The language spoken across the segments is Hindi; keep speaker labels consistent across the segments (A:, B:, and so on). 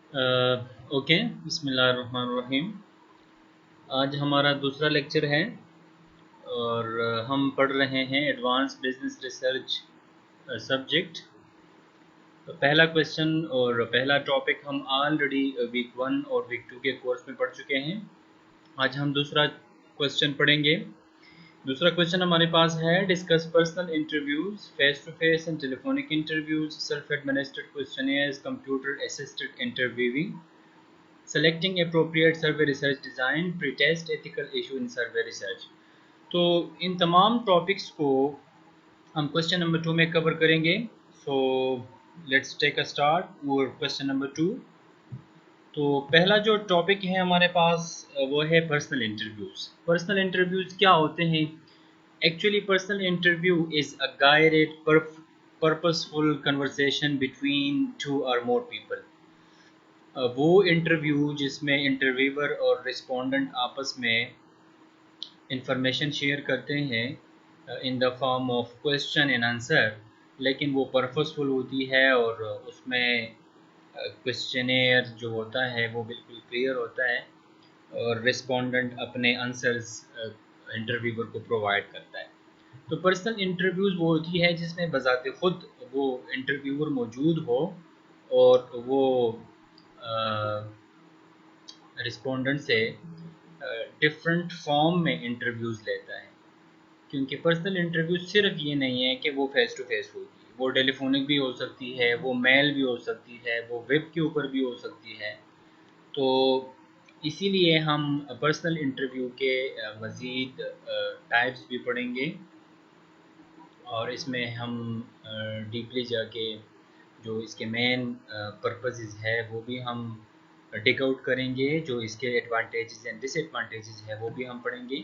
A: ओके, बिस्मिल्लाहिर्रहमानिर्रहीम। आज हमारा दूसरा लेक्चर है और हम पढ़ रहे हैं एडवांस बिजनेस रिसर्च सब्जेक्ट। पहला क्वेश्चन और पहला टॉपिक हम ऑलरेडी वीक 1 और वीक 2 के कोर्स में पढ़ चुके हैं। आज हम दूसरा क्वेश्चन पढ़ेंगे। दूसरा क्वेश्चन हमारे पास है, discuss personal interviews, face to face and telephonic interviews, self administered questionnaires, computer assisted interviewing, selecting appropriate survey research design, pre-test ethical issue in survey research। तो इन तमाम टॉपिक्स को हम क्वेश्चन नंबर 2 में कवर करेंगे। So let's take a start और क्वेश्चन नंबर 2। तो पहला जो टॉपिक है हमारे पास वो है पर्सनल इंटरव्यूज़। पर्सनल इंटरव्यूज़ क्या होते हैं? Actually personal interview is a guided purposeful conversation between two or more people। वो इंटरव्यू जिसमें इंटरव्यूअर और रिस्पोंडेंट आपस में इंफॉर्मेशन शेयर करते हैं in the form of question and answer, लेकिन वो पर्पसफुल होती है और उसमें क्वेश्चनेयर जो होता है वो बिल्कुल क्लियर होता है और रिस्पोंडेंट अपने आंसर्स इंटरव्यूअर को प्रोवाइड करता है। तो पर्सनल इंटरव्यूज़ वो होती है जिसमें बज़ाते ख़ुद वो इंटरव्यूअर मौजूद हो और वो रिस्पोंडेंट से डिफरेंट फॉर्म में इंटरव्यूज़ लेता है। क्योंकि पर्सनल इंटरव्यू सिर्फ ये नहीं है कि वो फेस टू फेस होगी, वो टेलीफोनिक भी हो सकती है, वो मेल भी हो सकती है, वो वेब के ऊपर भी हो सकती है। तो इसीलिए हम पर्सनल इंटरव्यू के मज़ीद टाइप्स भी पढ़ेंगे और इसमें हम डीपली जाके जो इसके मेन पर्पसेस है वो भी हम टेक आउट करेंगे, जो इसके एडवांटेजेस एंड डिसएडवांटेजेस है वो भी हम पढ़ेंगे।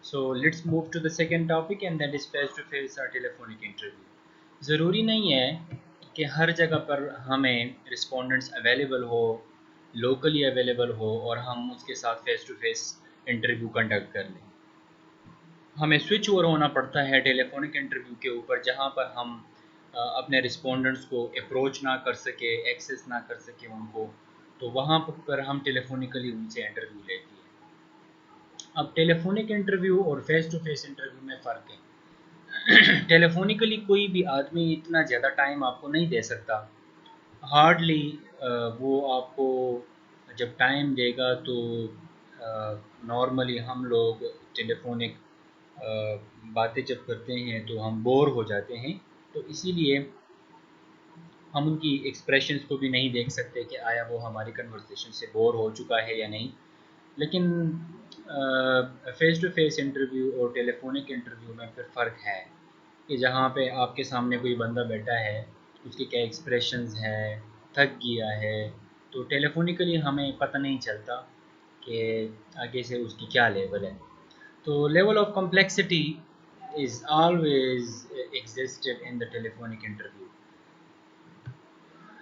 A: So let's move to the second topic and that is face to face और टेलीफोनिक इंटरव्यू। ज़रूरी नहीं है कि हर जगह पर हमें रिस्पोंडेंट्स अवेलेबल हो, लोकली अवेलेबल हो और हम उसके साथ face to face interview conduct कर लें। हमें स्विच ओवर होना पड़ता है टेलीफोनिक इंटरव्यू के ऊपर, जहाँ पर हम अपने रिस्पोंडेंट्स को अप्रोच ना कर सके, एक्सेस ना कर सके उनको, तो वहाँ पर हम टेलीफोनिकली उनसे इंटरव्यू लेती है। अब टेलीफोनिक इंटरव्यू और फेस टू फेस इंटरव्यू में फ़र्क है। टेलीफोनिकली कोई भी आदमी इतना ज़्यादा टाइम आपको नहीं दे सकता, हार्डली वो आपको जब टाइम देगा तो नॉर्मली हम लोग टेलीफोनिक बातें जब करते हैं तो हम बोर हो जाते हैं, तो इसीलिए हम उनकी एक्सप्रेशंस को भी नहीं देख सकते कि आया वो हमारी कन्वर्सेशन से बोर हो चुका है या नहीं। लेकिन फ़ेस टू फेस इंटरव्यू और टेलीफोनिक इंटरव्यू में फिर फ़र्क है कि जहाँ पे आपके सामने कोई बंदा बैठा है, उसके क्या एक्सप्रेशंस है, थक गया है, तो टेलीफोनिकली हमें पता नहीं चलता कि आगे से उसकी क्या लेवल है। तो level of complexity is always existed in the telephonic interview।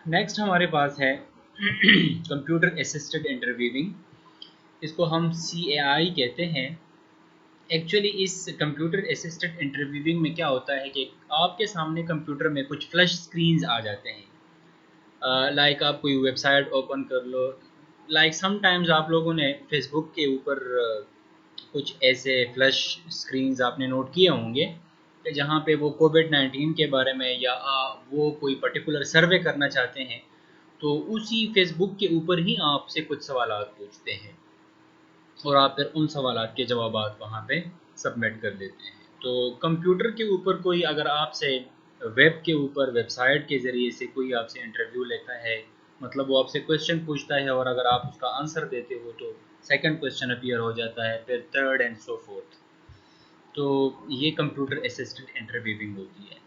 A: Next हमारे पास है कंप्यूटर असिस्टेड इंटरव्यूइंग। इसको हम CAI कहते हैं। एक्चुअली इस कंप्यूटर असिस्टेड इंटरव्यूइंग में क्या होता है कि आपके सामने कंप्यूटर में कुछ फ्लैश स्क्रीन्स आ जाते हैं। लाइक आप कोई वेबसाइट ओपन कर लो, लाइक समटाइम्स आप लोगों ने फेसबुक के ऊपर कुछ ऐसे फ्लैश स्क्रीन्स आपने नोट किए होंगे कि जहाँ पे वो कोविड-19 के बारे में या वो कोई पर्टिकुलर सर्वे करना चाहते हैं, तो उसी फेसबुक के ऊपर ही आपसे कुछ सवालात पूछते हैं और आप फिर उन सवालात के जवाबात वहाँ पे सबमिट कर देते हैं। तो कंप्यूटर के ऊपर कोई अगर आपसे वेब के ऊपर वेबसाइट के ज़रिए से कोई आपसे इंटरव्यू लेता है, मतलब वो आपसे क्वेश्चन पूछता है और अगर आप उसका आंसर देते हो तो सेकंड क्वेश्चन अपीयर हो जाता है, फिर थर्ड एंड सो फोर्थ। तो ये कंप्यूटर असिस्टेड इंटरव्यूइंग होती है।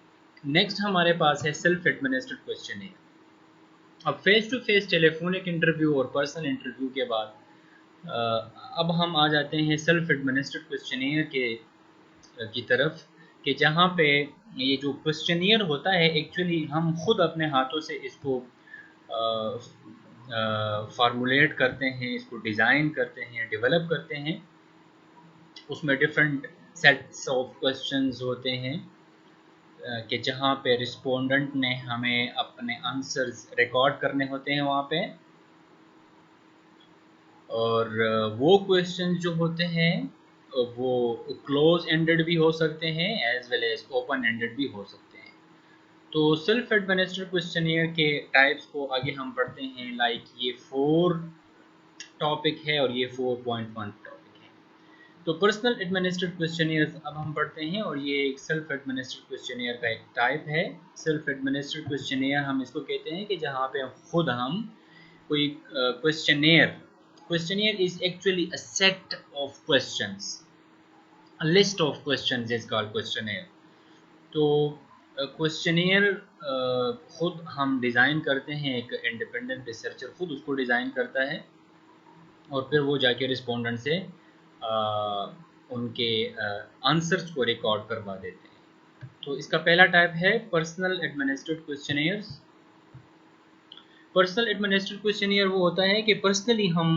A: नेक्स्ट हमारे पास है सेल्फ एडमिनिस्ट्रेड क्वेश्चनियर। अब face to face telephonic interview और पर्सनल इंटरव्यू के बाद अब हम आ जाते हैं सेल्फ एडमिनिस्ट्रेड क्वेश्चनियर के की तरफ, कि जहाँ पे ये जो क्वेश्चनियर होता है एक्चुअली हम खुद अपने हाथों से इसको फार्मूलेट करते हैं, इसको डिज़ाइन करते हैं, डेवलप करते हैं। उसमें डिफरेंट सेट्स ऑफ क्वेश्चंस होते हैं कि जहाँ पे रिस्पोंडेंट ने हमें अपने आंसर्स रिकॉर्ड करने होते हैं वहाँ पे, और वो क्वेश्चन जो होते हैं वो क्लोज एंडेड भी हो सकते हैं as well as open ended भी हो सकते हैं। तो सेल्फ एडमिनिस्ट्रेटेड क्वेश्चनियर के टाइप्स को आगे हम पढ़ते हैं। लाइक ये 4 टॉपिक है और ये 4.1 टॉपिक है। तो पर्सनल एडमिनिस्ट्रेटेड क्वेश्चनियर अब हम पढ़ते हैं और ये एक सेल्फ एडमिनिस्ट्रेटेड क्वेश्चनियर का एक टाइप है। सेल्फ एडमिनिस्ट्रेटेड क्वेश्चनियर हम इसको कहते हैं कि जहाँ पे हम कोई questionnaire, questionnaire is actually a set of questions, a list of questions is called questionnaire. तो क्वेश्चनियर खुद हम डिज़ाइन करते हैं, एक इंडिपेंडेंट रिसर्चर खुद उसको डिज़ाइन करता है और फिर वो जाके रिस्पोंडेंट से उनके आंसर्स को रिकॉर्ड करवा देते हैं। तो इसका पहला टाइप है personal administrated questionnaires. Personal administrated questionnaire वो होता है कि पर्सनली हम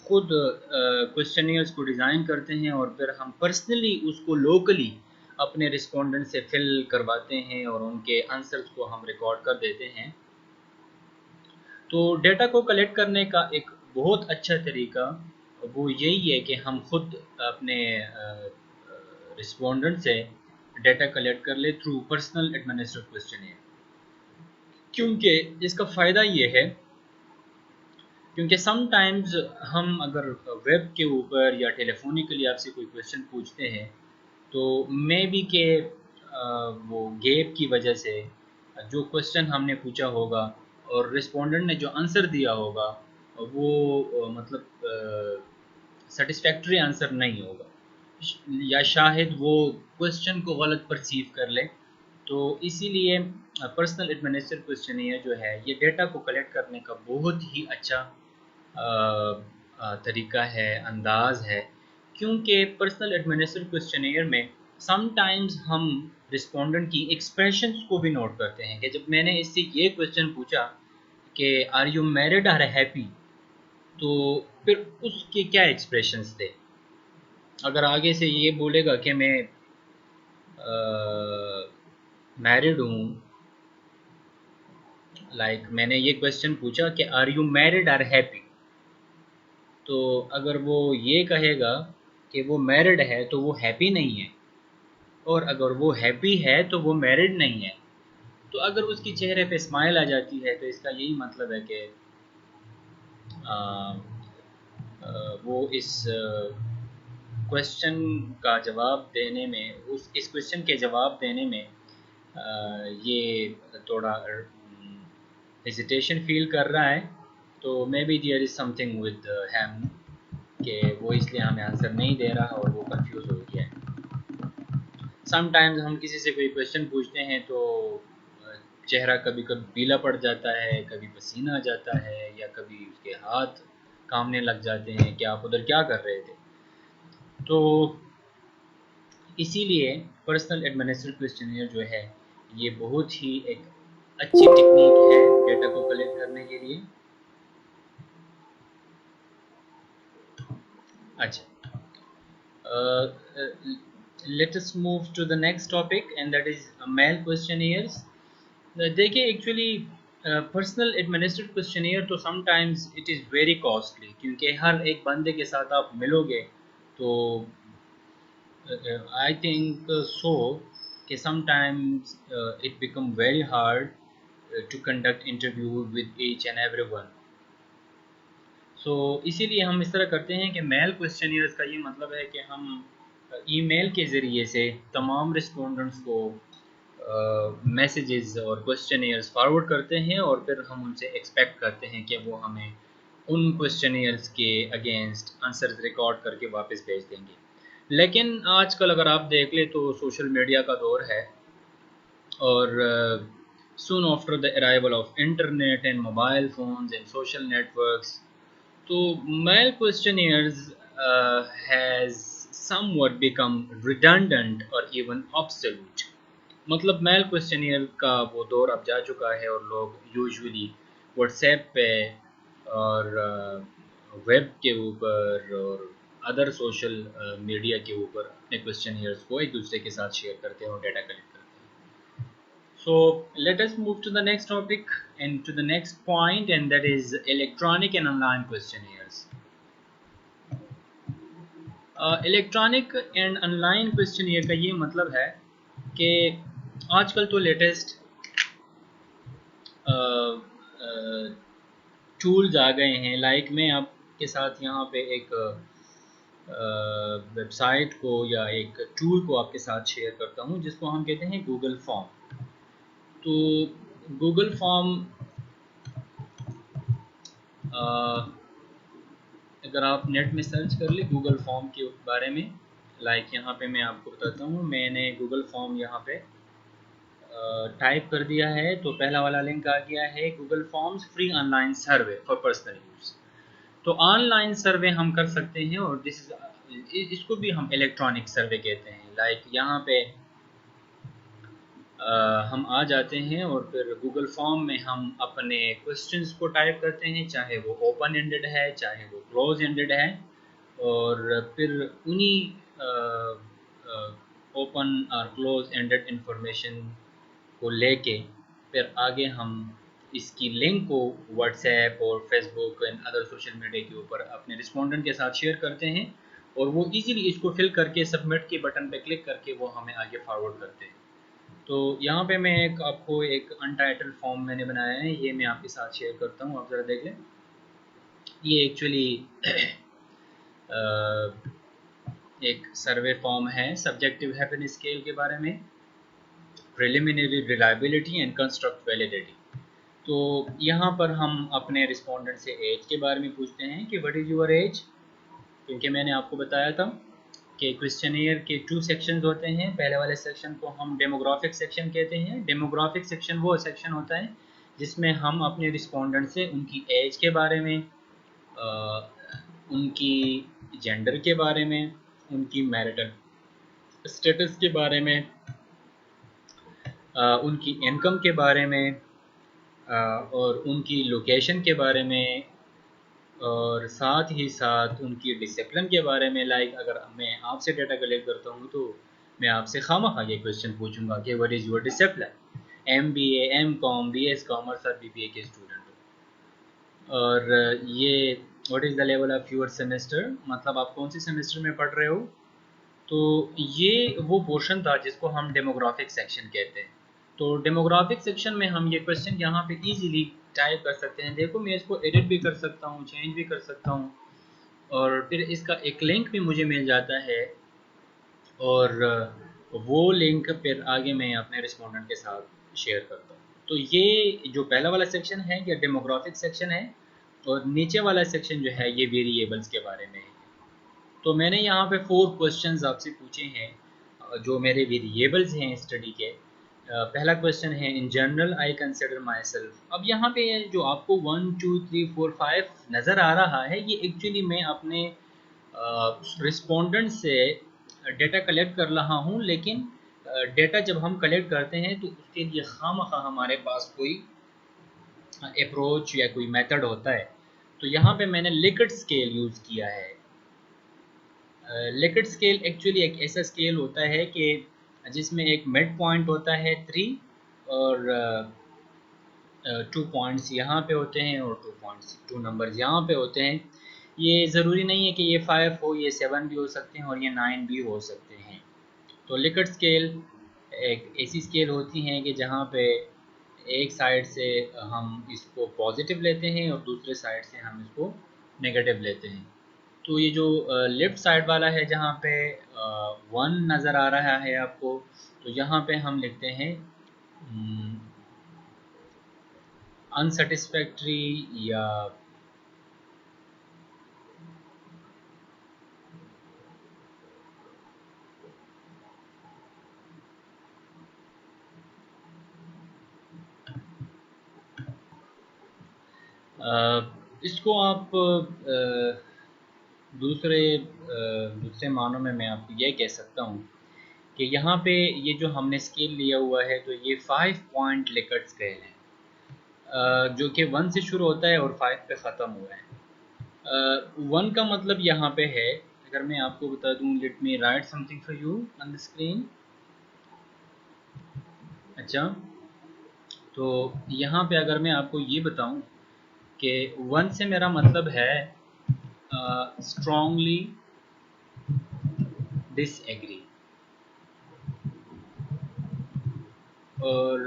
A: खुद क्वेश्चनियर्स को डिज़ाइन करते हैं और फिर हम पर्सनली उसको लोकली अपने रिस्पोंडेंट से फिल करवाते हैं और उनके आंसर्स को हम रिकॉर्ड कर देते हैं। तो डेटा को कलेक्ट करने का एक बहुत अच्छा तरीका वो यही है कि हम खुद अपने रिस्पोंडेंट से डेटा कलेक्ट कर ले थ्रू पर्सनल एडमिनिस्ट्रेटेड क्वेश्चनियर। क्योंकि इसका फ़ायदा ये है क्योंकि समटाइम्स हम अगर वेब के ऊपर या टेलीफोनिकली आपसे कोई क्वेश्चन पूछते हैं तो मे बी के वो गैप की वजह से जो क्वेश्चन हमने पूछा होगा और रिस्पोंडेंट ने जो आंसर दिया होगा वो मतलब सेटिस्फैक्ट्री आंसर नहीं होगा या शायद वो क्वेश्चन को गलत परसीव कर ले। तो इसीलिए पर्सनल एडमिनिस्ट्रेटेड क्वेश्चनियर जो है ये डेटा को कलेक्ट करने का बहुत ही अच्छा तरीका है, अंदाज़ है। क्योंकि पर्सनल एडमिनिस्ट्रेटेड क्वेश्चनियर में समटाइम्स हम रिस्पोंडेंट की एक्सप्रेशंस को भी नोट करते हैं कि जब मैंने इससे ये क्वेश्चन पूछा कि are you married or happy, तो फिर उसके क्या एक्सप्रेशंस थे। अगर आगे से ये बोलेगा कि मैं मैरिड हूँ, लाइक मैंने ये क्वेश्चन पूछा कि are you married or happy, तो अगर वो ये कहेगा कि वो मैरिड है तो वो हैप्पी नहीं है, और अगर वो हैप्पी है तो वो मैरिड नहीं है। तो अगर उसकी चेहरे पे स्माइल आ जाती है तो इसका यही मतलब है कि वो इस क्वेश्चन का जवाब देने में, उस इस क्वेश्चन के जवाब देने में ये थोड़ा हेजिटेशन फील कर रहा है। तो maybe there is something with him कि वो इसलिए हमें आंसर नहीं दे रहा और वो कंफ्यूज हो गया है। समटाइम्स हम किसी से कोई क्वेश्चन पूछते हैं तो चेहरा कभी कभी पीला पड़ जाता है, कभी पसीना आ जाता है या कभी उसके हाथ कांपने लग जाते हैं कि आप उधर क्या कर रहे थे। तो इसीलिए पर्सनल एडमिनिस्ट्रेटेड क्वेश्चनियर जो है ये बहुत ही एक अच्छी टेक्निक है डेटा को कलेक्ट करने के लिए। अच्छा, let us move to the next topic and that is mail questionnaires. देखिए एक्चुअली पर्सनल एडमिनिस्ट्रेटेड क्वेश्चनियर तो sometimes it is very costly, क्योंकि हर एक बंदे के साथ आप मिलोगे तो आई थिंक सो कि sometimes it become very hard to conduct interview with each and every one. So इसीलिए हम इस तरह करते हैं कि मेल क्वेश्चनियर्स का ये मतलब है कि हम ईमेल के ज़रिए से तमाम रिस्पोंडेंट्स को मैसेजेस और क्वेश्चनियर्स फॉरवर्ड करते हैं और फिर हम उनसे एक्सपेक्ट करते हैं कि वो हमें उन क्वेश्चनियर्स के अगेंस्ट आंसर्स रिकॉर्ड करके वापस भेज देंगे। लेकिन आजकल अगर आप देख लें तो सोशल मीडिया का दौर है और soon after the arrival of internet and mobile phones and social networks, so mail questionnaires has somewhat become redundant or even obsolete। मतलब मेल क्वेश्चनियर का वो दौर अब जा चुका है और लोग यूजुअली व्हाट्सएप पे और वेब के ऊपर और अदर सोशल मीडिया के ऊपर अपने क्वेश्चनियर्स को एक दूसरे के साथ शेयर करते हैं और डेटा कलेक्ट करते हैं। So let us move to the next topic and to the next point, and that is electronic and online questionnaires. Electronic and online questionnaire का ये मतलब है कि आजकल तो लेटेस्ट टूल्स आ गए हैं। लाइक मैं आपके साथ यहाँ पे एक वेबसाइट को या एक टूल को आपके साथ शेयर करता हूँ जिसको हम कहते हैं गूगल फॉर्म। तो गूगल फॉर्म अगर आप नेट में सर्च कर ले गूगल फॉर्म के बारे में, लाइक यहाँ पे मैं आपको बताता हूँ, मैंने गूगल फॉर्म यहाँ पे टाइप कर दिया है तो पहला वाला लिंक आ गया है, Google forms free online survey for personal use. तो ऑनलाइन सर्वे हम कर सकते हैं और इसको भी हम इलेक्ट्रॉनिक सर्वे कहते हैं। लाइक यहाँ पे हम आ जाते हैं और फिर गूगल फॉर्म में हम अपने क्वेश्चंस को टाइप करते हैं, चाहे वो ओपन एंडेड है चाहे वो क्लोज एंडेड है, और फिर उन्हीं ओपन और क्लोज एंडेड इंफॉर्मेशन को लेके फिर आगे हम इसकी लिंक को व्हाट्सएप और Facebook and other social media के ऊपर अपने रिस्पोंडेंट के साथ शेयर करते हैं और वो इजीली इसको फिल करके सबमिट के बटन पे क्लिक करके वो हमें आगे फॉरवर्ड करते हैं। तो यहाँ पे मैं आपको एक अनटाइटल फॉर्म मैंने बनाया है, ये मैं आपके साथ शेयर करता हूँ, आप ज़रा देख लें। ये एक्चुअली एक सर्वे फॉर्म है सब्जेक्टिव हैप्पीनेस स्केल के बारे में, preliminary reliability and construct validity. तो यहाँ पर हम अपने रिस्पोंडेंट से एज के बारे में पूछते हैं कि व्हाट इज़ योर एज, क्योंकि मैंने आपको बताया था कि क्वेश्चनियर के 2 सेक्शंस होते हैं। पहले वाले सेक्शन को हम डेमोग्राफिक सेक्शन कहते हैं। डेमोग्राफिक सेक्शन वो सेक्शन होता है जिसमें हम अपने रिस्पोंडेंट से उनकी एज के बारे में, उनकी जेंडर के बारे में, उनकी मैरिटल स्टेटस के बारे में, उनकी इनकम के बारे में, और उनकी लोकेशन के बारे में, और साथ ही साथ उनकी डिसिप्लिन के बारे में। लाइक अगर मैं आपसे डेटा कलेक्ट करता हूँ तो मैं आपसे खामखा ये क्वेश्चन पूछूंगा कि what is your discipline, MBA, M.Com, BS commerce और BBA के स्टूडेंट हो, और ये what is the level of your semester, मतलब आप कौन से सेमेस्टर में पढ़ रहे हो। तो ये वो पोर्शन था जिसको हम डेमोग्राफिक सेक्शन कहते हैं। तो डेमोग्राफिक सेक्शन में हम ये क्वेश्चन यहाँ पे इजीली टाइप कर सकते हैं। देखो मैं इसको एडिट भी कर सकता हूँ, चेंज भी कर सकता हूँ, और फिर इसका एक लिंक भी मुझे मिल जाता है, और वो लिंक फिर आगे मैं अपने रिस्पोंडेंट के साथ शेयर करता हूँ। तो ये जो पहला वाला सेक्शन है ये डेमोग्राफिक सेक्शन है, और नीचे वाला सेक्शन जो है ये वेरिएबल्स के बारे में है। तो मैंने यहाँ पे 4 क्वेश्चंस आपसे पूछे हैं जो मेरे वेरिएबल्स हैं स्टडी के। पहला क्वेश्चन है in general I consider my self. अब यहाँ पे जो आपको 1 2 3 4 5 नज़र आ रहा है ये एक्चुअली मैं अपने रिस्पोंडेंट से डेटा कलेक्ट कर रहा हूँ, लेकिन डेटा जब हम कलेक्ट करते हैं तो उसके लिए खामखा हमारे पास कोई अप्रोच या कोई मेथड होता है। तो यहाँ पे मैंने लिकर्ट स्केल यूज़ किया है। लिकर्ट स्केल एक्चुअली एक ऐसा स्केल होता है कि जिसमें एक मिड पॉइंट होता है 3 और 2 पॉइंट्स यहाँ पे होते हैं और 2 नंबर्स यहाँ पे होते हैं। ये ज़रूरी नहीं है कि ये 5 हो, ये 7 भी हो सकते हैं और ये 9 भी हो सकते हैं। तो लिकर्ट स्केल एक ऐसी स्केल होती हैं कि जहाँ पे एक साइड से हम इसको पॉजिटिव लेते हैं और दूसरे साइड से हम इसको नेगेटिव लेते हैं। तो ये जो लेफ़्ट साइड वाला है जहाँ पे 1 नज़र आ रहा है आपको, तो यहाँ पे हम लिखते हैं अनसेटिस्फैक्ट्री या इसको आप दूसरे मानों में मैं आपको ये कह सकता हूँ कि यहाँ पे ये जो हमने स्केल लिया हुआ है तो ये 5 पॉइंट लिकर्ट स्केल है, जो कि 1 से शुरू होता है और 5 पे ख़त्म हुआ है। 1 का मतलब यहाँ पे है, अगर मैं आपको बता दूँ, let me right something for you on the screen. अच्छा, तो यहाँ पे अगर मैं आपको ये बताऊँ कि 1 से मेरा मतलब है स्ट्रॉन्गली डिसएग्री। और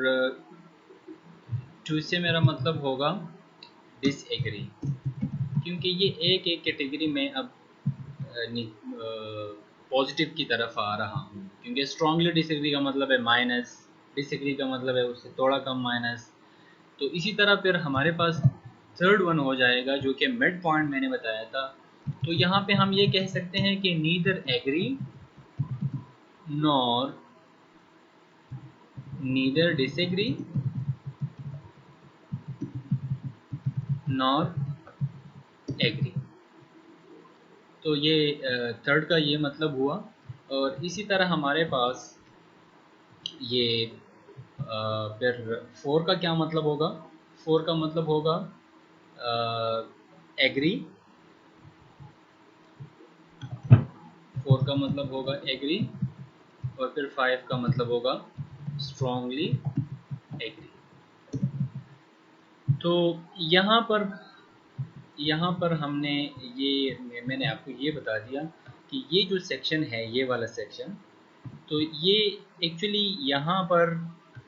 A: टू से मेरा मतलब होगा डिसएग्री, क्योंकि ये एक एक कैटेगरी में अब पॉजिटिव की तरफ आ रहा हूँ, क्योंकि स्ट्रांगली डिसएग्री का मतलब है माइनस, डिसएग्री का मतलब है उससे थोड़ा कम माइनस। तो इसी तरह फिर हमारे पास थर्ड वन हो जाएगा जो कि मिड पॉइंट मैंने बताया था। तो यहाँ पे हम ये कह सकते हैं कि neither agree nor neither disagree nor agree. तो ये थर्ड का ये मतलब हुआ। और इसी तरह हमारे पास ये फिर फोर का क्या मतलब होगा? फोर का मतलब होगा एग्री, फोर का मतलब होगा एग्री, और फिर फाइव का मतलब होगा स्ट्रॉन्गली एग्री। तो यहाँ पर हमने मैंने आपको ये बता दिया कि ये जो सेक्शन है, ये वाला सेक्शन, तो ये एक्चुअली यहाँ पर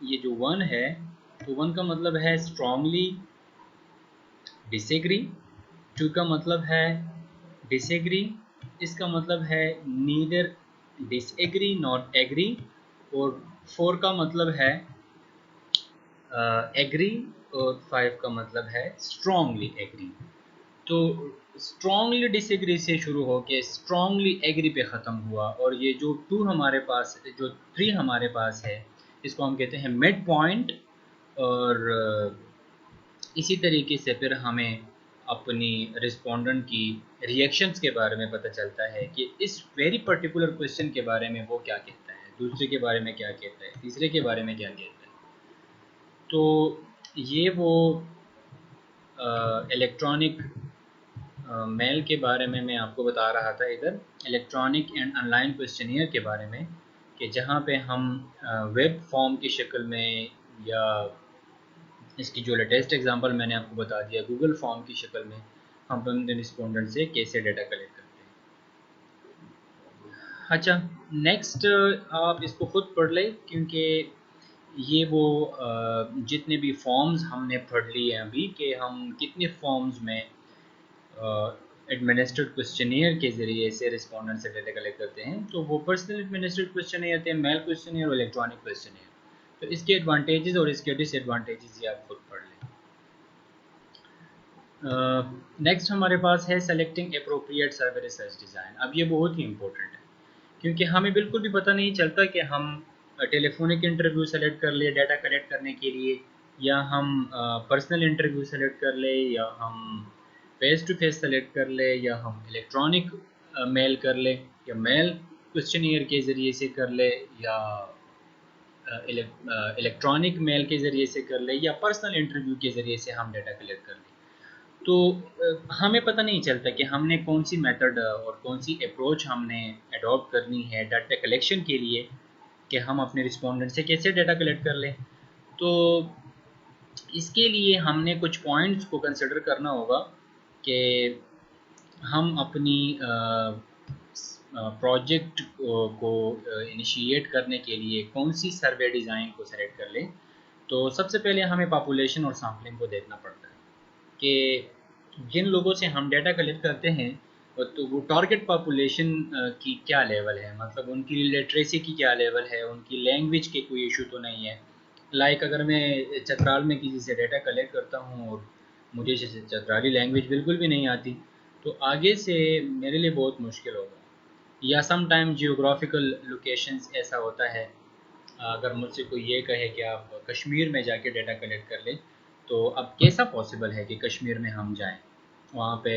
A: ये जो वन है, तो वन का मतलब है स्ट्रॉन्गली डिसएग्री, टू का मतलब है डिसएग्री, इसका मतलब है नीदर डिसएग्री नॉट एग्री, और फोर का मतलब है एग्री, और फाइव का मतलब है स्ट्रॉन्गली एग्री। तो स्ट्रॉन्गली डिसएग्री से शुरू होके स्ट्रॉन्गली एग्री पे ख़त्म हुआ, और ये जो टू हमारे पास, जो थ्री हमारे पास है, इसको हम कहते हैं मिड पॉइंट। और इसी तरीके से फिर हमें अपनी रिस्पोंडेंट की रिएक्शंस के बारे में पता चलता है कि इस वेरी पर्टिकुलर क्वेश्चन के बारे में वो क्या कहता है, दूसरे के बारे में क्या कहता है, तीसरे के बारे में क्या कहता है। तो ये वो इलेक्ट्रॉनिक मेल के बारे में मैं आपको बता रहा था, इधर इलेक्ट्रॉनिक एंड ऑनलाइन क्वेश्चनियर के बारे में, कि जहाँ पे हम वेब फॉर्म की शक्ल में, या इसकी जो लेटेस्ट एग्जांपल मैंने आपको बता दिया गूगल फॉर्म की शक्ल में, हम अपने रिस्पोंडेंट से कैसे डेटा कलेक्ट करते हैं। अच्छा, नेक्स्ट आप इसको खुद पढ़ लें, क्योंकि ये वो जितने भी फॉर्म्स हमने पढ़ लिए हैं अभी, कि हम कितने फॉर्म्स में एडमिनिस्ट्रेड क्वेश्चनियर के ज़रिए से रिस्पोंडेंट से डेटा कलेक्ट करते हैं, तो वो पर्सनल एडमिनिस्ट्रेड क्वेश्चनियर थे, मेल क्वेश्चनियर और इलेक्ट्रॉनिक क्वेश्चनियर। तो इसके एडवांटेजेस और इसके डिसएडवांटेजेस ये आप खुद पढ़ लें। नेक्स्ट हमारे पास है सेलेक्टिंग अप्रोप्रिएट सर्वे रिसर्च डिज़ाइन। अब ये बहुत ही इंपॉर्टेंट है, क्योंकि हमें बिल्कुल भी पता नहीं चलता कि हम टेलीफोनिक इंटरव्यू सेलेक्ट कर ले डाटा कलेक्ट करने के लिए, या हम पर्सनल इंटरव्यू सेलेक्ट कर ले, या हम फेस टू फेस सेलेक्ट कर ले, या हम इलेक्ट्रॉनिक मेल कर ले, या मेल क्वेश्चनियर के ज़रिए से कर ले, या इलेक्ट्रॉनिक मेल के ज़रिए से कर ले, या पर्सनल इंटरव्यू के ज़रिए से हम डाटा कलेक्ट कर लें। तो हमें पता नहीं चलता कि हमने कौन सी मेथड और कौन सी अप्रोच हमने अडॉप्ट करनी है डाटा कलेक्शन के लिए, कि हम अपने रिस्पोंडेंट से कैसे डाटा कलेक्ट कर लें। तो इसके लिए हमने कुछ पॉइंट्स को कंसिडर करना होगा कि हम अपनी प्रोजेक्ट को इनिशिएट करने के लिए कौन सी सर्वे डिज़ाइन को सेलेक्ट कर लें। तो सबसे पहले हमें पॉपुलेशन और सैम्पलिंग को देखना पड़ता है कि जिन लोगों से हम डाटा कलेक्ट करते हैं, तो वो टारगेट पॉपुलेशन की क्या लेवल है, मतलब उनकी लिटरेसी की क्या लेवल है, उनकी लैंग्वेज के कोई इशू तो नहीं है। लाइक अगर मैं चतराल में किसी से डाटा कलेक्ट करता हूँ और मुझे चतराली लैंग्वेज बिल्कुल भी नहीं आती, तो आगे से मेरे लिए बहुत मुश्किल होगा। या सम टाइम जियोग्राफिकल लोकेशंस ऐसा होता है, अगर मुझसे कोई ये कहे कि आप कश्मीर में जाके डाटा कलेक्ट कर लें, तो अब कैसा पॉसिबल है कि कश्मीर में हम जाएं, वहाँ पे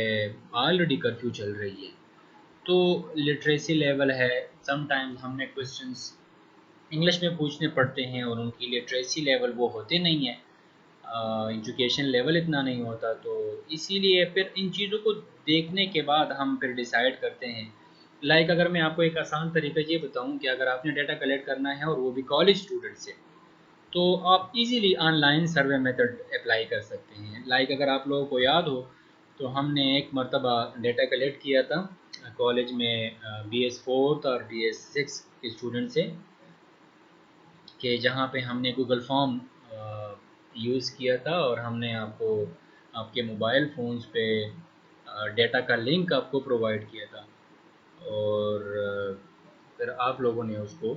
A: ऑलरेडी कर्फ्यू चल रही है। तो लिटरेसी लेवल है, समटाइम्स हमने क्वेश्चंस इंग्लिश में पूछने पड़ते हैं और उनकी लिटरेसी लेवल वो होते नहीं है, एजुकेशन लेवल इतना नहीं होता। तो इसीलिए फिर इन चीज़ों को देखने के बाद हम फिर डिसाइड करते हैं। लाइक अगर मैं आपको एक आसान तरीका ये बताऊं कि अगर आपने डाटा कलेक्ट करना है और वो भी कॉलेज स्टूडेंट से, तो आप easily online survey method apply कर सकते हैं। लाइक अगर आप लोगों को याद हो, तो हमने एक मरतबा डाटा कलेक्ट किया था कॉलेज में BS 4 और BS 6 के स्टूडेंट से, कि जहाँ पे हमने गूगल फॉर्म यूज़ किया था और हमने आपको आपके मोबाइल फ़ोन्स पे डेटा का लिंक आपको प्रोवाइड किया था, और फिर आप लोगों ने उसको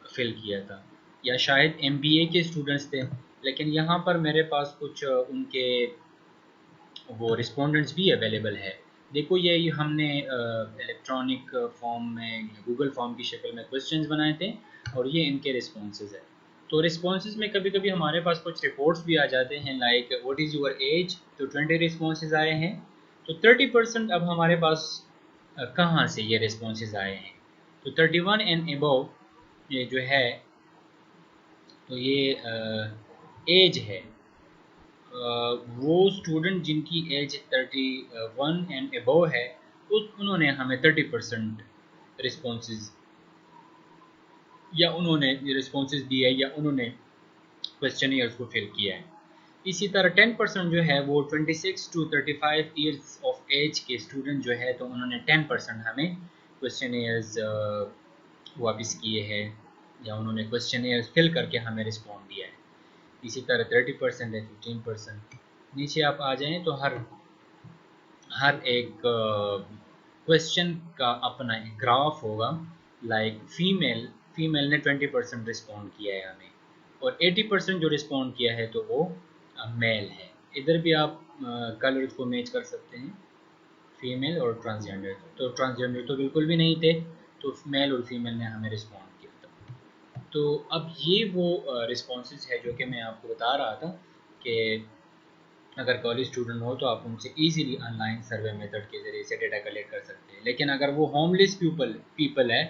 A: फिल किया था, या शायद MBA के स्टूडेंट्स थे। लेकिन यहाँ पर मेरे पास कुछ उनके वो रिस्पोंडेंट्स भी अवेलेबल है। देखो, ये हमने इलेक्ट्रॉनिक फॉर्म में गूगल फॉर्म की शक्ल में क्वेश्चंस बनाए थे, और ये इनके रिस्पॉन्सेज है। तो रिस्पॉन्सेज में कभी कभी हमारे पास कुछ रिपोर्ट्स भी आ जाते हैं, like what is your age, तो 20 रिस्पॉन्सेज आए हैं। तो 30% अब हमारे पास कहाँ से ये रिस्पॉन्सेज आए हैं, तो 31 एंड अबव ये जो है, तो ये एज है। वो स्टूडेंट जिनकी एज 31 एंड अबव है, उन्होंने हमें 30% रिस्पॉन्सेज, या उन्होंने रिस्पॉन्सेज दिए, या उन्होंने क्वेश्चनियर्स को फिल किया है। इसी तरह 10% जो है वो 26 टू 35 ईयर्स ऑफ एज के स्टूडेंट जो है, तो उन्होंने 10% हमें क्वेश्चनियर्स वापस किए हैं, या उन्होंने क्वेश्चनियर्स फिल करके हमें रिस्पॉन्ड दिया है। इसी तरह 30% है, 15%। नीचे आप आ जाएं तो हर एक क्वेश्चन का अपना एक ग्राफ होगा, लाइक फीमेल ने 20% रिस्पॉन्ड किया है हमें, और 80% जो रिस्पॉन्ड किया है तो वो मेल है। इधर भी आप कलर्स को मैच कर सकते हैं, फीमेल और ट्रांसजेंडर। तो ट्रांसजेंडर तो बिल्कुल भी नहीं थे, तो मेल और फीमेल ने हमें रिस्पॉन्ड किया था। तो अब ये वो रिस्पॉन्सेज है जो कि मैं आपको बता रहा था, कि अगर कॉलेज स्टूडेंट हो तो आप उनसे इजीली ऑनलाइन सर्वे मेथड के ज़रिए से डेटा कलेक्ट कर सकते हैं। लेकिन अगर वो होमलेस पीपल है,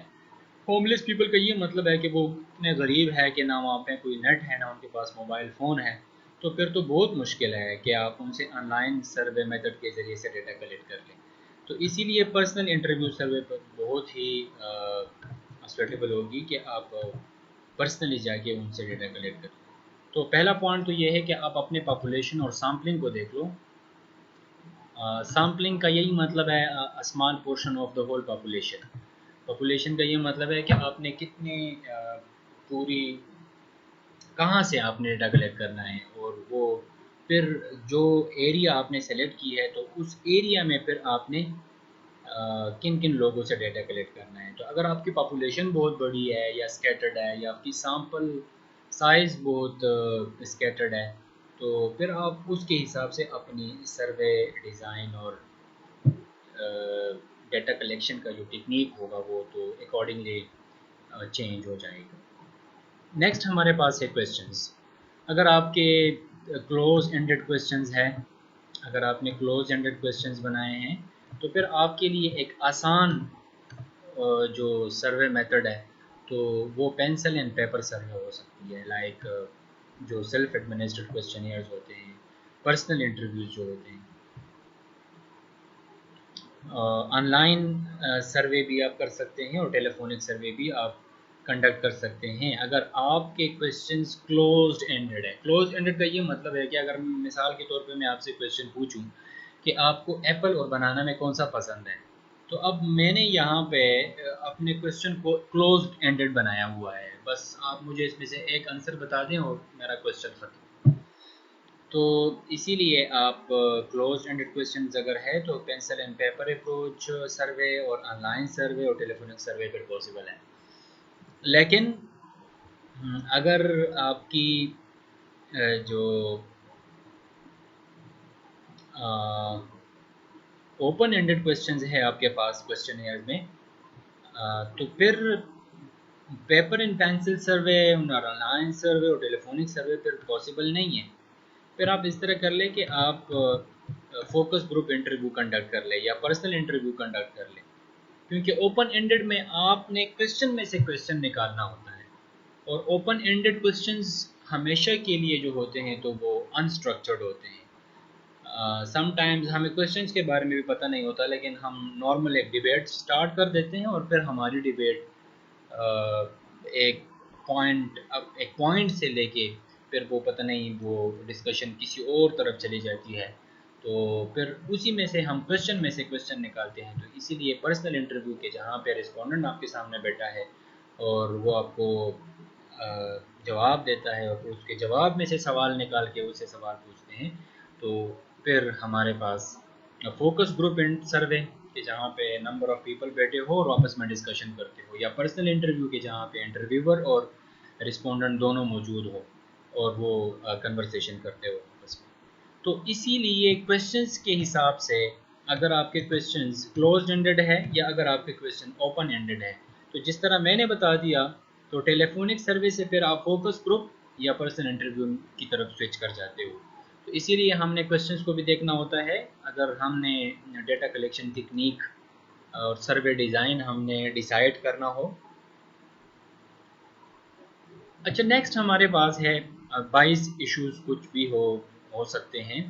A: होमलेस पीपल का ये मतलब है कि वो इतने गरीब है कि ना वहाँ पे कोई नेट है, ना उनके पास मोबाइल फ़ोन है, तो फिर तो बहुत मुश्किल है कि आप उनसे ऑनलाइन सर्वे मेथड के ज़रिए से डेटा कलेक्ट कर लें। तो इसीलिए पर्सनल इंटरव्यू सर्वे पर बहुत ही सूटेबल होगी कि आप पर्सनली जाके उनसे डेटा कलेक्ट करें। तो पहला पॉइंट तो ये है कि आप अपने पॉपुलेशन और सैम्पलिंग को देख लो। सैम्पलिंग का यही मतलब है small portion of the whole population. Population का ये मतलब है कि आपने कितने पूरी कहाँ से आपने डेटा कलेक्ट करना है, और वो फिर जो एरिया आपने सेलेक्ट की है, तो उस एरिया में फिर आपने किन किन लोगों से डेटा कलेक्ट करना है। तो अगर आपकी पॉपुलेशन बहुत बड़ी है या स्कैटर्ड है, या आपकी सैम्पल साइज़ बहुत स्कैटर्ड है, तो फिर आप उसके हिसाब से अपनी सर्वे डिज़ाइन और डेटा कलेक्शन का जो टेक्निक होगा वो तो अकॉर्डिंगली चेंज हो जाएगा। नेक्स्ट हमारे पास है क्वेश्चंस। अगर आपके क्लोज एंडेड क्वेश्चंस है, अगर आपने क्लोज एंडेड क्वेश्चंस बनाए हैं, तो फिर आपके लिए एक आसान जो सर्वे मेथड है, तो वो पेंसिल एंड पेपर सर्वे हो सकती है। लाइक जो सेल्फ एडमिनिस्ट्रेड क्वेश्चनियर्स होते हैं, पर्सनल इंटरव्यूज जो होते हैं, ऑनलाइन सर्वे भी आप कर सकते हैं, और टेलीफोनिक सर्वे भी आप कंडक्ट कर सकते हैं। अगर आपके क्वेश्चंस क्लोज्ड एंडेड है, क्लोज एंडेड का ये मतलब है कि अगर मिसाल के तौर पे मैं आपसे क्वेश्चन पूछूं कि आपको एप्पल और बनाना में कौन सा पसंद है, तो अब मैंने यहाँ पे अपने क्वेश्चन को क्लोज्ड एंडेड बनाया हुआ है। बस आप मुझे इसमें से एक आंसर बता दें और मेरा क्वेश्चन खत्म। तो इसीलिए आप क्लोज एंडेड क्वेश्चन अगर है तो पेंसिल एंड पेपर अप्रोच सर्वे और ऑनलाइन सर्वे और टेलीफोनिक सर्वे पर पॉसिबल है। लेकिन अगर आपकी जो ओपन एंडेड क्वेश्चंस है आपके पास क्वेश्चन में, तो फिर पेपर एंड पेंसिल सर्वे और ऑनलाइन सर्वे और टेलीफोनिक सर्वे फिर पॉसिबल नहीं है। फिर आप इस तरह कर ले कि आप फोकस ग्रुप इंटरव्यू कंडक्ट कर ले, या पर्सनल इंटरव्यू कंडक्ट कर ले। क्योंकि ओपन एंडेड में आपने क्वेश्चन में से क्वेश्चन निकालना होता है, और ओपन एंडेड क्वेश्चंस हमेशा के लिए जो होते हैं तो वो अनस्ट्रक्चर्ड होते हैं। समटाइम्स हमें क्वेश्चंस के बारे में भी पता नहीं होता, लेकिन हम नॉर्मल एक डिबेट स्टार्ट कर देते हैं, और फिर हमारी डिबेट एक एक पॉइंट से लेके फिर वो पता नहीं वो डिस्कशन किसी और तरफ चली जाती है। तो फिर उसी में से हम क्वेश्चन में से क्वेश्चन निकालते हैं। तो इसीलिए पर्सनल इंटरव्यू के जहाँ पे रिस्पोंडेंट आपके सामने बैठा है और वो आपको जवाब देता है और फिर उसके जवाब में से सवाल निकाल के उससे सवाल पूछते हैं, तो फिर हमारे पास फोकस ग्रुप सर्वे के जहाँ पे नंबर ऑफ़ पीपल बैठे हो और आपस में डिस्कशन करते हो, या पर्सनल इंटरव्यू के जहाँ पे इंटरव्यूअर और रिस्पोंडेंट दोनों मौजूद हो और वो कन्वर्सेशन करते हो आपस में। तो इसीलिए क्वेश्चंस के हिसाब से अगर आपके क्वेश्चंस क्लोज्ड एंडेड है या अगर आपके क्वेश्चन ओपन एंडेड है, तो जिस तरह मैंने बता दिया, तो टेलीफोनिक सर्वे से फिर आप फोकस ग्रुप या पर्सनल इंटरव्यू की तरफ स्विच कर जाते हो। तो इसीलिए हमने क्वेश्चंस को भी देखना होता है अगर हमने डेटा कलेक्शन टेक्निक और सर्वे डिज़ाइन हमने डिसाइड करना हो। अच्छा, नेक्स्ट हमारे पास है बाइस इश्यूज कुछ भी हो सकते हैं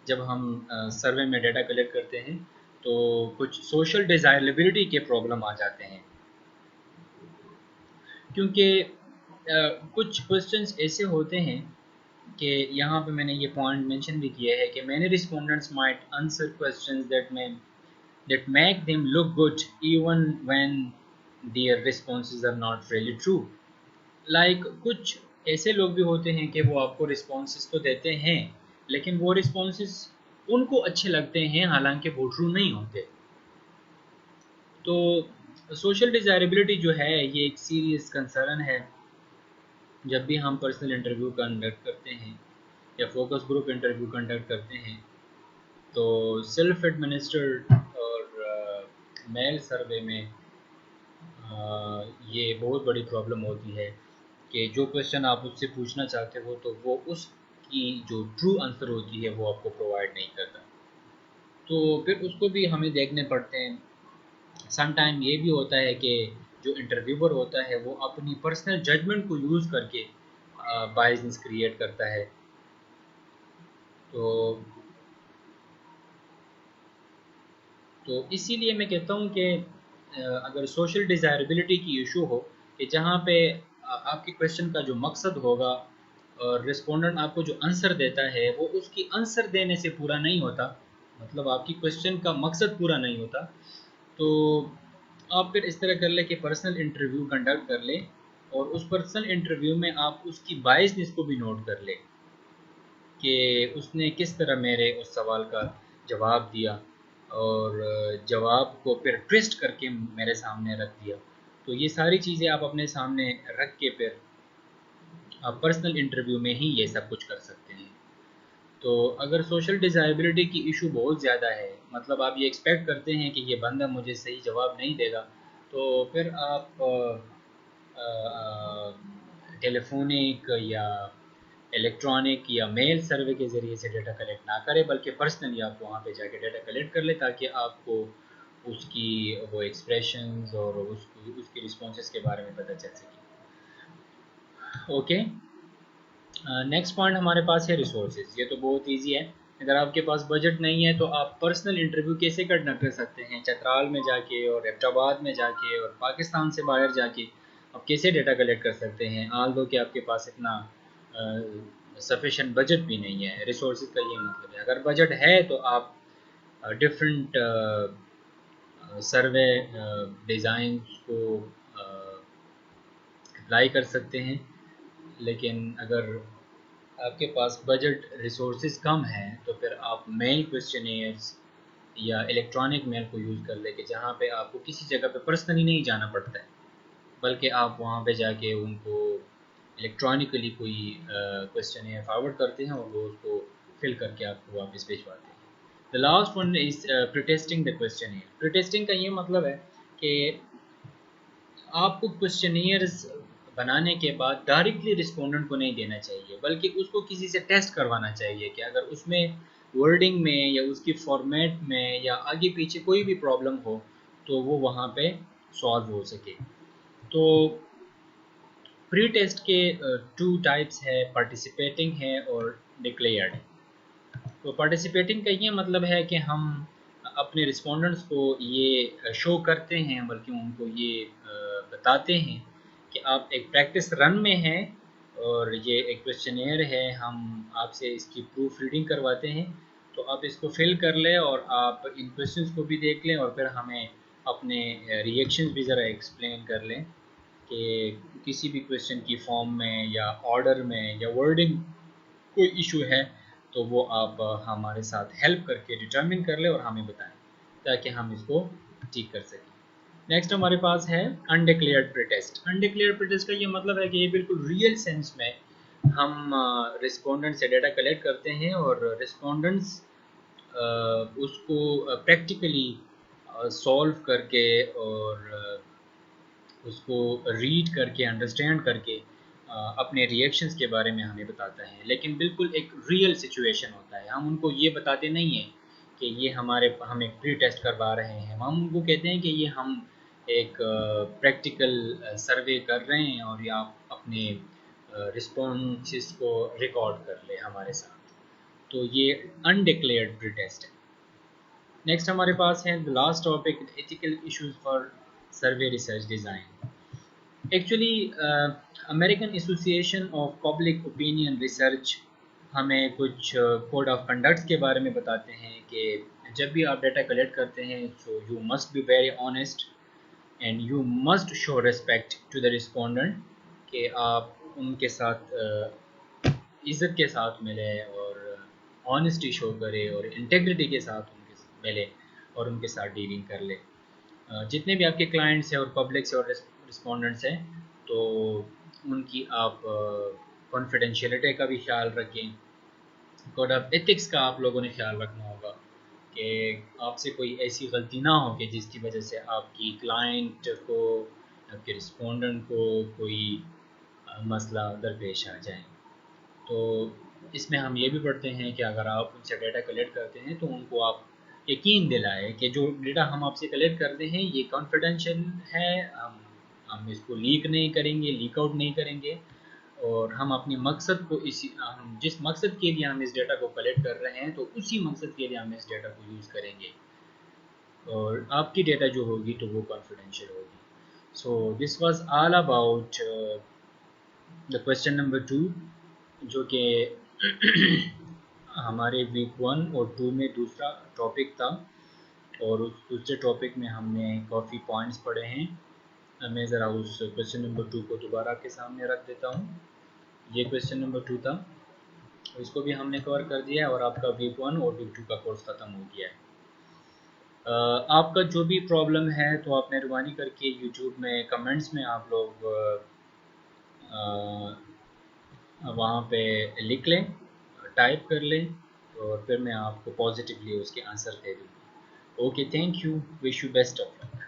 A: जब हम सर्वे में डेटा कलेक्ट करते हैं, तो कुछ सोशल डिज़ायरेबिलिटी के प्रॉब्लम आ जाते हैं, क्योंकि कुछ क्वेश्चंस ऐसे होते हैं कि यहाँ पे मैंने ये पॉइंट मेंशन भी किया है कि many respondents might answer questions that make them look good even when their responses are not really true। कुछ ऐसे लोग भी होते हैं कि वो आपको रिस्पॉन्सेस तो देते हैं, लेकिन वो रिस्पॉन्सेस उनको अच्छे लगते हैं, हालांकि वो ट्रू नहीं होते। तो सोशल डिज़ायरेबिलिटी जो है ये एक सीरियस कंसर्न है जब भी हम पर्सनल इंटरव्यू कंडक्ट करते हैं या फोकस ग्रुप इंटरव्यू कंडक्ट करते हैं। तो सेल्फ एडमिनिस्टर्ड और मेल सर्वे में ये बहुत बड़ी प्रॉब्लम होती है कि जो क्वेश्चन आप उससे पूछना चाहते हो तो वो उसकी जो ट्रू आंसर होती है वो आपको प्रोवाइड नहीं करता, तो फिर उसको भी हमें देखने पड़ते हैं। सम टाइम ये भी होता है कि जो इंटरव्यूअर होता है वो अपनी पर्सनल जजमेंट को यूज़ करके बायसनेस क्रिएट करता है। तो इसीलिए मैं कहता हूँ कि अगर सोशल डिज़ायरेबिलिटी की इशू हो कि जहाँ पे आपके क्वेश्चन का जो मकसद होगा और रिस्पोंडेंट आपको जो आंसर देता है वो उसकी आंसर देने से पूरा नहीं होता, मतलब आपकी क्वेश्चन का मकसद पूरा नहीं होता, तो आप फिर इस तरह कर ले कि पर्सनल इंटरव्यू कंडक्ट कर ले और उस पर्सनल इंटरव्यू में आप उसकी बायसनेस को भी नोट कर ले कि उसने किस तरह मेरे उस सवाल का जवाब दिया और जवाब को फिर ट्विस्ट करके मेरे सामने रख दिया। तो ये सारी चीज़ें आप अपने सामने रख के फिर आप पर्सनल इंटरव्यू में ही ये सब कुछ कर सकते हैं। तो अगर सोशल डिज़ायरेबिलिटी की इशू बहुत ज़्यादा है, मतलब आप ये एक्सपेक्ट करते हैं कि ये बंदा मुझे सही जवाब नहीं देगा, तो फिर आप टेलीफोनिक या इलेक्ट्रॉनिक या मेल सर्वे के ज़रिए से डेटा कलेक्ट ना करें, बल्कि पर्सनली आप वहाँ पे जाके डेटा कलेक्ट कर लें ताकि आपको उसकी वो एक्सप्रेशंस और उसकी रिस्पॉन्सेस के बारे में पता चल सके। ओके, नेक्स्ट पॉइंट हमारे पास है रिसोर्सेज। ये तो बहुत इजी है। अगर आपके पास बजट नहीं है तो आप पर्सनल इंटरव्यू कैसे कंडक्ट कर सकते हैं? चतराल में जाके और एबटाबाद में जाके और पाकिस्तान से बाहर जाके आप कैसे डेटा कलेक्ट कर सकते हैं, आल दो कि आपके पास इतना सफिशेंट बजट भी नहीं है। रिसोर्सेज का ये मतलब है, अगर बजट है तो आप डिफरेंट सर्वे डिज़ाइन को अप्लाई कर सकते हैं, लेकिन अगर आपके पास बजट रिसोर्सेज कम हैं तो फिर आप मेल क्वेश्चनेयर्स या इलेक्ट्रॉनिक मेल को यूज़ कर लेके जहाँ पे आपको किसी जगह पे पर्सनली नहीं जाना पड़ता है, बल्कि आप वहाँ पे जाके उनको इलेक्ट्रॉनिकली कोई क्वेश्चनेयर फॉरवर्ड करते हैं और वो उसको फिल करके आपको वापस भिजवाते हैं। The last one is pretesting the questionnaire. Pretesting का ये मतलब है कि आपको क्वेश्चनियर्स बनाने के बाद डायरेक्टली रिस्पोंडेंट को नहीं देना चाहिए, बल्कि उसको किसी से टेस्ट करवाना चाहिए कि अगर उसमें वर्डिंग में या उसकी फॉर्मेट में या आगे पीछे कोई भी प्रॉब्लम हो तो वो वहाँ पे सॉल्व हो सके। तो प्री टेस्ट के टू टाइप्स है, पार्टिसिपेटिंग है और डिक्लेयर्ड। तो पार्टिसिपेटिंग का ये मतलब है कि हम अपने रिस्पोंडेंट्स को ये शो करते हैं, बल्कि उनको ये बताते हैं कि आप एक प्रैक्टिस रन में हैं और ये एक क्वेश्चनेयर है, हम आपसे इसकी प्रूफ रीडिंग करवाते हैं। तो आप इसको फिल कर लें और आप इन क्वेश्चंस को भी देख लें और फिर हमें अपने रिएक्शंस भी ज़रा एक्सप्लेन कर लें कि किसी भी क्वेश्चन की फॉर्म में या ऑर्डर में या वर्डिंग कोई इशू है तो वो आप हमारे साथ हेल्प करके डिटरमिन कर लें और हमें बताएं ताकि हम इसको ठीक कर सकें। नेक्स्ट हमारे पास है अनडिक्लेयर्ड प्रीटेस्ट। अनडिक्लेयर्ड प्रीटेस्ट का ये मतलब है कि ये बिल्कुल रियल सेंस में हम रिस्पोंडेंट से डेटा कलेक्ट करते हैं और रिस्पोंडेंट्स उसको प्रैक्टिकली सॉल्व करके और उसको रीड करके अंडरस्टैंड करके अपने रिएक्शंस के बारे में हमें बताता है, लेकिन बिल्कुल एक रियल सिचुएशन होता है। हम उनको ये बताते नहीं हैं कि ये हमें प्री टेस्ट करवा रहे हैं, हम उनको कहते हैं कि ये हम एक प्रैक्टिकल सर्वे कर रहे हैं और या आप अपने रिस्पॉन्सेस को रिकॉर्ड कर ले हमारे साथ। तो ये अनडिक्लेयर्ड प्री टेस्ट है। नेक्स्ट हमारे पास है the last topic, ethical issues for survey research design. Actually American association of public opinion research हमें कुछ कोड ऑफ कंडक्ट्स के बारे में बताते हैं कि जब भी आप डाटा कलेक्ट करते हैं so you must be very honest and you must show respect to the respondent, कि आप उनके साथ इज़्ज़त के साथ मिले और ऑनेस्टी शो करें और इंटेग्रिटी के साथ उनके मिले और उनके साथ डीलिंग कर ले। जितने भी आपके क्लाइंट्स हैं और पब्लिक्स और रिस्पोंडेंट्स हैं तो उनकी आप कॉन्फिडेंशियलिटी का भी ख्याल रखें। कोड ऑफ एथिक्स का आप लोगों ने ख्याल रखना होगा कि आपसे कोई ऐसी गलती ना हो कि जिसकी वजह से आपकी क्लाइंट को, आपके रिस्पोंडेंट को कोई मसला दरपेश आ जाए। तो इसमें हम ये भी पढ़ते हैं कि अगर आप उनसे डेटा कलेक्ट करते हैं तो उनको आप यकीन दिलाएं कि जो डेटा हम आपसे कलेक्ट करते हैं ये कॉन्फिडेंशियल है, हम इसको लीक नहीं करेंगे, लीक आउट नहीं करेंगे और हम अपने मकसद को हम जिस मकसद के लिए हम इस डेटा को कलेक्ट कर रहे हैं तो उसी मकसद के लिए हम इस डेटा को यूज़ करेंगे और आपकी डेटा जो होगी तो वो कॉन्फिडेंशियल होगी। So this was all about the question number 2 जो कि हमारे वीक 1 और 2 में दूसरा टॉपिक था और उस दूसरे टॉपिक में हमने काफ़ी पॉइंट्स पढ़े हैं। मैं ज़रा उस क्वेश्चन नंबर 2 को दोबारा आपके सामने रख देता हूँ। ये क्वेश्चन नंबर 2 था, इसको भी हमने कवर कर दिया है और आपका वीक 1 और वीक 2 का कोर्स ख़त्म हो गया है। आपका जो भी प्रॉब्लम है तो आप मेहरबानी करके यूट्यूब में कमेंट्स में आप लोग वहाँ पे लिख लें, टाइप कर लें और फिर मैं आपको पॉजिटिवली उसके आंसर दे दूँगा। Okay, thank you, wish you best of luck.